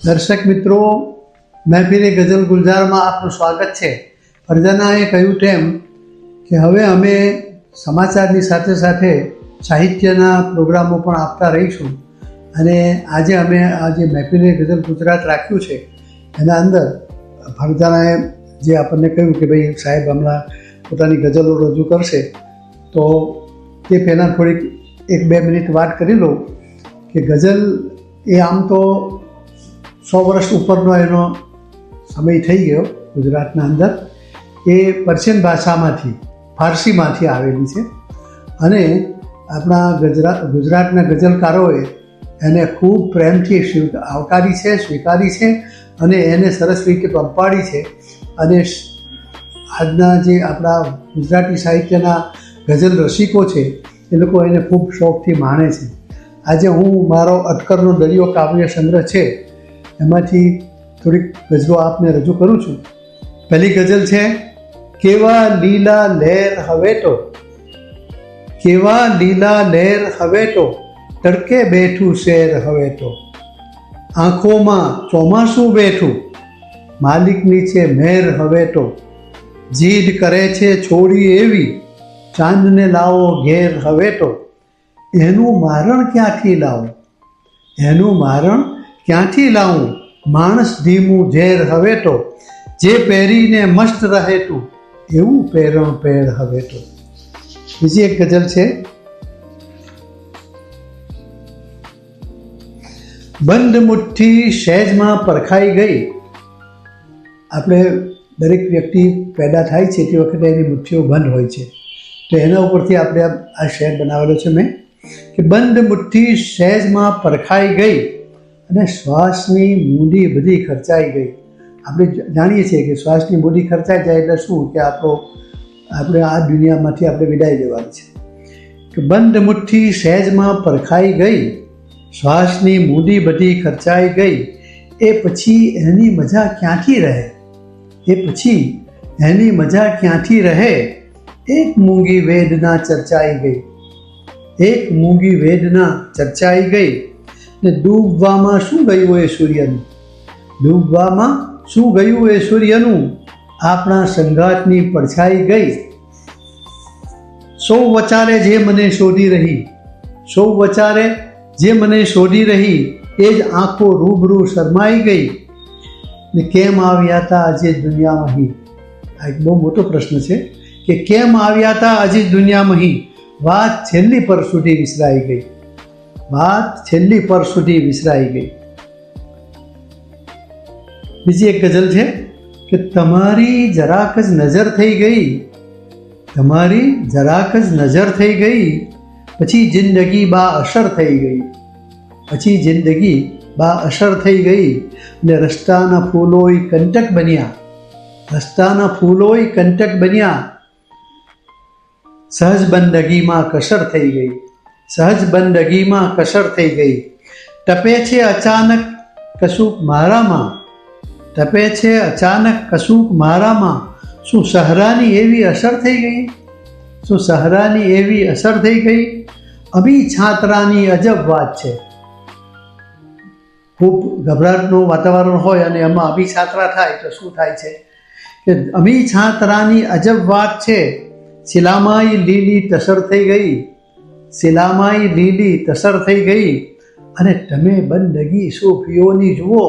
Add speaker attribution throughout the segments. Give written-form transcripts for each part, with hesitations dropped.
Speaker 1: દર્શક મિત્રો, મહેફિલે ગઝલ ગુલઝારમાં આપનું સ્વાગત છે. ફરજાનાએ કહ્યું તેમ કે હવે અમે સમાચારની સાથે સાથે સાહિત્યના પ્રોગ્રામો પણ આપતા રહીશું. અને આજે અમે આજે મહેફિલે ગઝલ ગુજરાત રાખ્યું છે એના અંદર ફરજાનાએ જે આપણને કહ્યું કે ભાઈ સાહેબ હમણાં પોતાની ગઝલો રજૂ કરશે, તો તે પહેલાં થોડીક 1-2 મિનિટ વાત કરી લઉં કે ગઝલ એ આમ તો 100 વર્ષ ઉપરનો એનો સમય થઈ ગયો ગુજરાતના અંદર. એ પર્શિયન ભાષામાંથી, ફારસીમાંથી આવેલી છે અને આપણા ગુજરાતના ગઝલકારોએ એને ખૂબ પ્રેમથી આવકારી છે, સ્વીકારી છે અને એને સરસ રીતે પંપાળી છે. અને આજના જે આપણા ગુજરાતી સાહિત્યના ગઝલ રસિકો છે એ લોકો એને ખૂબ શોખથી માણે છે. આજે હું મારો અટકરનો દરિયો કાવ્ય સંગ્રહ છે એમાંથી થોડીક ગઝલો આપને રજૂ કરું છું. પહેલી ગઝલ છે, કેવા લીલા લહેર હવે તો, કેવા લીલા લહેર હવે તો, તડકે બેઠું શેર હવે તો, આંખોમાં ચોમાસું બેઠું, માલિકની છે મહેર હવે તો, જીદ કરે છે છોડી એવી, ચાંદને લાવો ઘેર હવે તો, એનું મારણ ક્યાંથી લાવું, એનું મારણ ક્યાંથી લાવું, માણસ ધીમું ઝેર હવે તો, જે પહેરીને મસ્ત રહે તું, એવું પહેરણ પહેર હવે તો. બીજી એક ગઝલ છે, બંધ મુઠ્ઠી સહેજમાં પરખાઈ ગઈ. આપણે દરેક વ્યક્તિ પેદા થાય છે તે વખતે એની મુઠ્ઠીઓ બંધ હોય છે, તો એના ઉપરથી આપણે આ શેર બનાવેલો છે મેં કે બંધ મુઠ્ઠી સહેજમાં પરખાઈ ગઈ અને શ્વાસની મૂડી બધી ખર્ચાઈ ગઈ. આપણે જાણીએ છીએ કે શ્વાસની મૂડી ખર્ચાઈ જાય એટલે શું કે આપણે આ દુનિયામાંથી આપણે વિદાય લેવાની છે. કે બંધ મુઠ્ઠી સહેજમાં પરખાઈ ગઈ, શ્વાસની મૂડી બધી ખર્ચાઈ ગઈ, એ પછી એની મજા ક્યાંથી રહે, એ પછી એની મજા ક્યાંથી રહે, એક મૂંગી વેદના ચર્ચાઈ ગઈ, એક મૂંગી વેદના ચર્ચાઈ ગઈ, ને ડૂબવામાં શું ગયું એ સૂર્યનું, ડૂબવામાં શું ગયું એ સૂર્યનું, આપણા સંઘાતની પડછાઈ ગઈ. સૌ વચારે જે મને શોધી રહી, સૌ વચારે જે મને શોધી રહી, એ જ આંખો રૂબરૂ શરમાઈ ગઈ, ને કેમ આવ્યા હતા આજે દુનિયામાં. આ એક બહુ મોટો પ્રશ્ન છે કે કેમ આવ્યા હતા આજે દુનિયામાં, વાત છેલ્લી પર સુધી વિસરાઈ ગઈ, વાત છેલ્લી પર સુધી વિસરાઈ ગઈ. બીજી એક ગઝલ છે કે તમારી જરાક જ નજર થઈ ગઈ, તમારી જરાક જ નજર થઈ ગઈ, પછી જિંદગી બા અસર થઈ ગઈ, પછી જિંદગી બા અસર થઈ ગઈ, ને રસ્તાના ફૂલોય કંટક બન્યા, રસ્તાના ફૂલોય કંટક બન્યા, સહજ બંદગીમાં કસર થઈ ગઈ, સહજ બંદગીમાં કસર થઈ ગઈ. ટપે છે અચાનક કશુંક મારામાં, ટપે છે અચાનક કશુંક મારામાં, શું સહરાની એવી અસર થઈ ગઈ, શું સહરાની એવી અસર થઈ ગઈ, અભી છાતરાની અજબ વાત છે. ખૂબ ગભરાટનું વાતાવરણ હોય અને એમાં અભી છાતરા થાય તો શું થાય છે કે અભી છાતરાની અજબ વાત છે, શિલામાઈ લીલી તસર થઈ ગઈ, શિલામાઈ લીલી તસર થઈ ગઈ, અને તમે બંદગી સૂફીઓની જુઓ.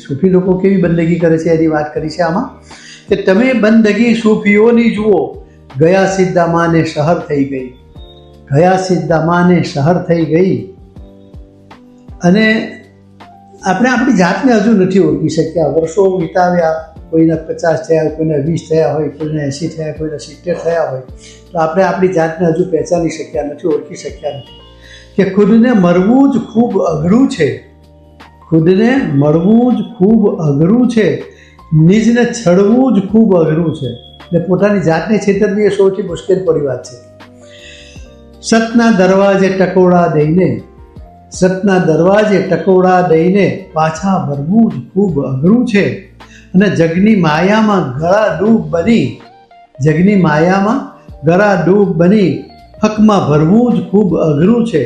Speaker 1: સૂફી લોકો કેવી બંદગી કરે છે એની વાત કરી છે આમાં કે તમે બંદગી સૂફીઓની જુઓ, ગયા સિદ્ધામાને શહર થઈ ગઈ, ગયા સિદ્ધામાને શહર થઈ ગઈ. અને આપણે આપણી જાતને હજુ નથી ઓળખી શક્યા. વર્ષો વિતાવ્યા, કોઈના 50 થયા, કોઈના 20 થયા હોય, કોઈને 80 થયા, કોઈના 70 થયા હોય, તો આપણે આપણી જાતને હજુ પહેચાની શક્યા નથી, ઓળખી શક્યા નથી. કે ખુદને મરવું જ ખૂબ અઘરું છે, ખુદને મળવું જ ખૂબ અઘરું છે, નિજને છળવું જ ખૂબ અઘરું છે. એટલે પોતાની જાતને છેતરવી એ સૌથી મુશ્કેલ પડી વાત છે. સતના દરવાજે ટકોડા દઈને, સતના દરવાજે ટકોડા દઈને પાછા ભરવું જ ખૂબ અઘરું છે, અને જગની માયામાં ગળા ડૂબ બની, જગની માયામાં ગળા ડૂબ બની, હકમાં ભરવું જ ખૂબ અઘરું છે,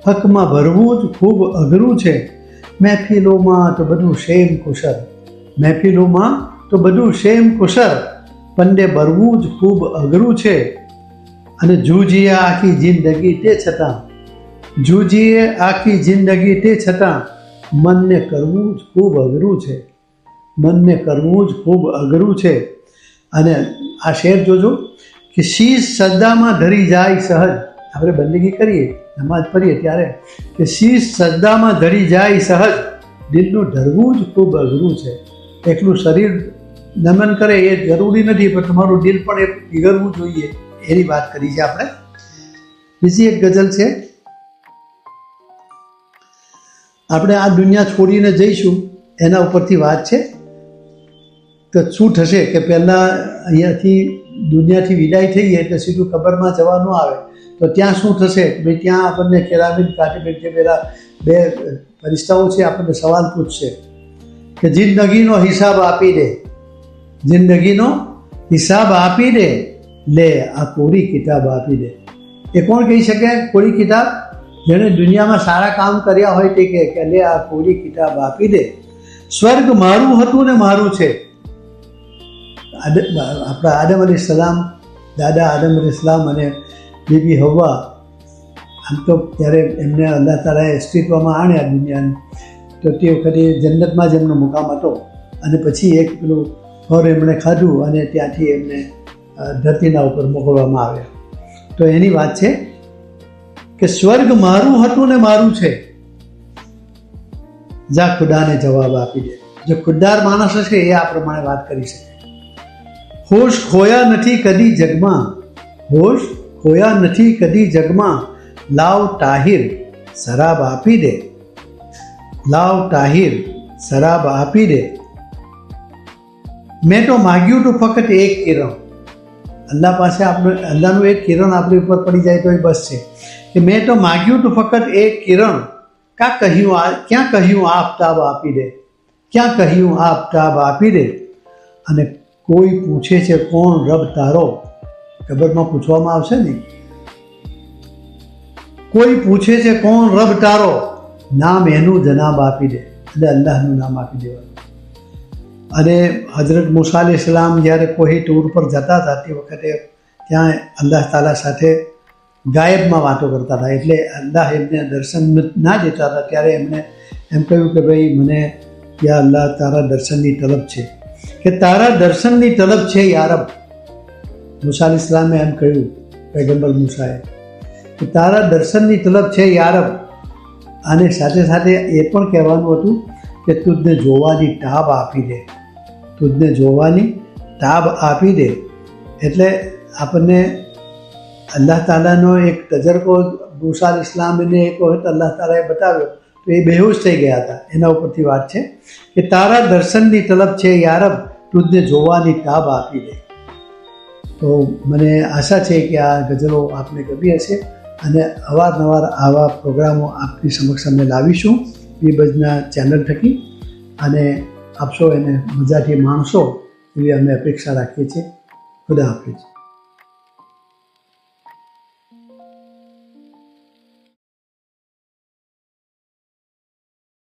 Speaker 1: હકમાં ભરવું જ ખૂબ અઘરું છે, મહેફિલોમાં તો બધું સેમ કુશળ, મહેફિલોમાં તો બધું સેમ કુશળ, પંડે બરવું જ ખૂબ અઘરું છે. અને જૂજીએ આખી જિંદગી તે છતાં, જૂજીએ આખી જિંદગી તે છતાં મનને કરવું જ ખૂબ અઘરું છે, મનને કરવું જ ખૂબ અઘરું છે. અને આ શેર જોજો કે શીશ સજદામાં ધરી જાય સહજ, આપણે બંદગી કરીએ નમાઝ પઢીએ ત્યારે કે શીશ સજદામાં ધરી જાય સહજ, દિલનું ધરવું જ ખૂબ અઘરું છે. એકલું શરીર નમન કરે એ જરૂરી નથી, પણ તમારું દિલ પણ એ પીગળવું જોઈએ, એની વાત કરી છે આપણે. બીજી એક ગઝલ છે, આપણે આ દુનિયા છોડીને જઈશું એના ઉપરથી વાત છે. તો શું થશે કે પહેલાં અહીંયાથી દુનિયાથી વિદાય થઈએ એટલે સીધું કબરમાં જવાનું આવે, તો ત્યાં શું થશે ભાઈ, ત્યાં આપણને કેરામીન કાતિબીન જે પેલા બે ફરિશ્તાઓ છે આપણને સવાલ પૂછશે કે જિંદગીનો હિસાબ આપી દે, જિંદગીનો હિસાબ આપી દે, લે આ કોરી કિતાબ આપી દે. એ કોણ કહી શકે કોરી કિતાબ? જેણે દુનિયામાં સારા કામ કર્યા હોય તે કે લે આ કોરી કિતાબ આપી દે. સ્વર્ગ મારું હતું ને મારું છે. આપણા આદમ અલીસલામ, દાદા આદમ અલીસલામ અને બીબી હવ્વા, આમ તો ત્યારે એમને અલ્લાહ તાલાએ અસ્તિત્વમાં આણ્યા દુનિયાને, તો તે વખતે જન્નતમાં જ એમનો મુકામ હતો. અને પછી એક પેલું ફળ એમણે ખાધું અને ત્યાંથી એમને ધરતીના ઉપર મોકલવામાં આવ્યા. તો એની વાત છે કે સ્વર્ગ મારું હતું ને મારું છે, જા ખુદાને જવાબ આપી દે. જો ખુદદાર માણસ હશે એ આ પ્રમાણે વાત કરી શકે. હોશ ખોયા નથી કદી જગમાં, હોશ ખોયા નથી કદી જગમાં, લાવ તાહિર શરાબ આપી દે, લાવ તાહિર શરાબ આપી દે. મેં તો માગ્યું તું ફક્ત એક કિરણ, અલ્લાહ પાસે આપણે અલ્લાહનું એક કિરણ આપણી ઉપર પડી જાય તો એ બસ છે કે મેં તો માગ્યું તું ફક્ત એક કિરણ, ક્યાં કહ્યું આફતાબ આપી દે, ક્યાં કહ્યું આફતાબ આપી દે. અને કોઈ પૂછે છે કોણ રબ તારો, કબરમાં પૂછવામાં આવશે ને, કોઈ પૂછે છે કોણ રબ તારો, નામ એનું જનાબ આપી દે, એટલે અલ્લાહનું નામ આપી દેવાનું. અને હજરત મૂસા અલૈહિસ્સલામ જ્યારે કોઈ ટૂર પર જતા હતા તે વખતે ત્યાં અલ્લાહ તાલા સાથે ગાયબમાં વાતો કરતા હતા, એટલે અલ્લાહ એમને દર્શન ના દેતા હતા. ત્યારે એમણે એમ કહ્યું કે ભાઈ મને યા અલ્લાહ તારા દર્શનની તલબ છે, કે તારા દર્શનની તલબ છે યારબ. મૂસા અલૈહિસ્સલામે એમ કહ્યું, પૈગંબર મૂસાએ, કે તારા દર્શનની તલબ છે યારબ. અને સાથે સાથે એ પણ કહેવાનું હતું કે તુજને જોવાની ટાબ આપી દે, તુજને જોવાની ટાબ આપી દે. એટલે આપણને અલ્લાહ તાલાનો એક તજરબો મૂસા અલૈહિસ્સલામને એક વખત અલ્લાહ તાલાએ બતાવ્યો તો એ બેહોશ થઈ ગયા હતા. એના ઉપરથી વાત છે કે તારા દર્શનની તલબ છે યારબ, તુજને જોવાની ટાબ આપી દે. તો મને આશા છે કે આ ગઝલો આપને ગમી હશે અને અવારનવાર આવા પ્રોગ્રામો આપની સમક્ષ અમે લાવીશું પીરબજના ચેનલ થકી, અને આપ સૌ એને મજાથી માણશો એવી અમે અપેક્ષા રાખીએ છીએ. ખુદા હાફિઝ.